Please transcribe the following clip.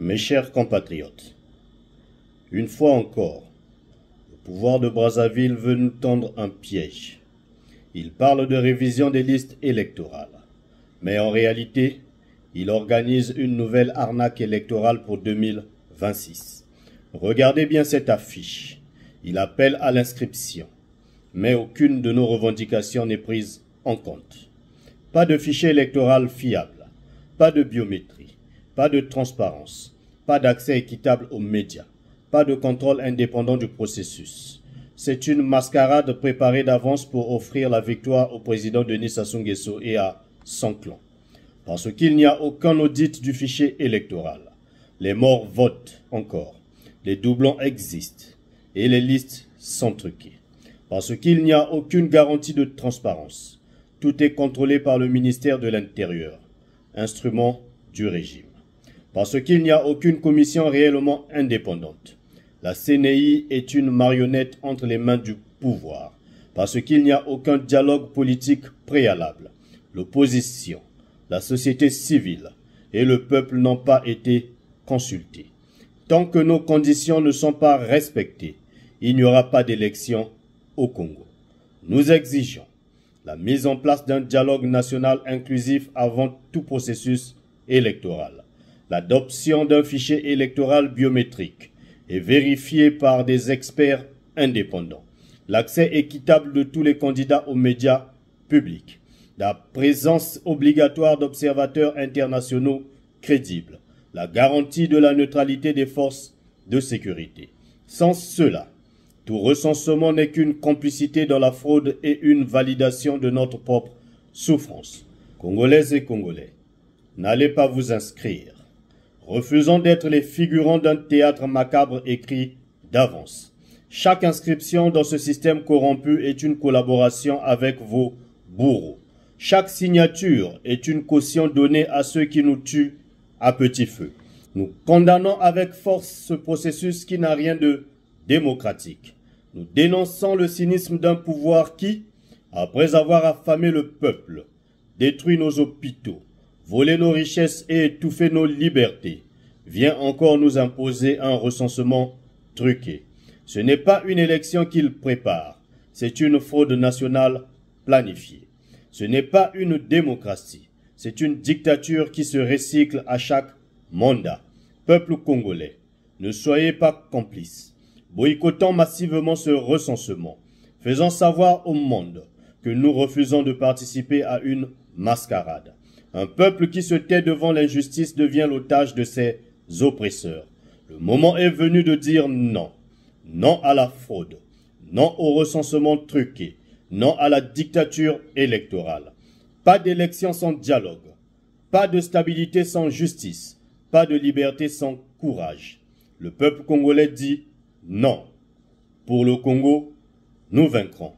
Mes chers compatriotes, une fois encore, le pouvoir de Brazzaville veut nous tendre un piège. Il parle de révision des listes électorales, mais en réalité, il organise une nouvelle arnaque électorale pour 2026. Regardez bien cette affiche. Il appelle à l'inscription, mais aucune de nos revendications n'est prise en compte. Pas de fichier électoral fiable, pas de biométrie, pas de transparence, pas d'accès équitable aux médias, pas de contrôle indépendant du processus. C'est une mascarade préparée d'avance pour offrir la victoire au président Denis Sassou Nguesso et à son clan. Parce qu'il n'y a aucun audit du fichier électoral. Les morts votent encore, les doublons existent et les listes sont truquées. Parce qu'il n'y a aucune garantie de transparence. Tout est contrôlé par le ministère de l'Intérieur, instrument du régime. Parce qu'il n'y a aucune commission réellement indépendante. La CNI est une marionnette entre les mains du pouvoir. Parce qu'il n'y a aucun dialogue politique préalable. L'opposition, la société civile et le peuple n'ont pas été consultés. Tant que nos conditions ne sont pas respectées, il n'y aura pas d'élection au Congo. Nous exigeons la mise en place d'un dialogue national inclusif avant tout processus électoral, l'adoption d'un fichier électoral biométrique et vérifié par des experts indépendants, l'accès équitable de tous les candidats aux médias publics, la présence obligatoire d'observateurs internationaux crédibles, la garantie de la neutralité des forces de sécurité. Sans cela, tout recensement n'est qu'une complicité dans la fraude et une validation de notre propre souffrance. Congolaises et Congolais, n'allez pas vous inscrire. Refusons d'être les figurants d'un théâtre macabre écrit d'avance. Chaque inscription dans ce système corrompu est une collaboration avec vos bourreaux. Chaque signature est une caution donnée à ceux qui nous tuent à petit feu. Nous condamnons avec force ce processus qui n'a rien de démocratique. Nous dénonçons le cynisme d'un pouvoir qui, après avoir affamé le peuple, détruit nos hôpitaux, volé nos richesses et étouffé nos libertés, vient encore nous imposer un recensement truqué. Ce n'est pas une élection qu'il prépare, c'est une fraude nationale planifiée. Ce n'est pas une démocratie, c'est une dictature qui se recycle à chaque mandat. Peuple congolais, ne soyez pas complices. Boycottons massivement ce recensement, faisant savoir au monde que nous refusons de participer à une mascarade. Un peuple qui se tait devant l'injustice devient l'otage de ses oppresseurs. Le moment est venu de dire non. Non à la fraude, non au recensement truqué, non à la dictature électorale. Pas d'élection sans dialogue, pas de stabilité sans justice, pas de liberté sans courage. Le peuple congolais dit non. Pour le Congo, nous vaincrons.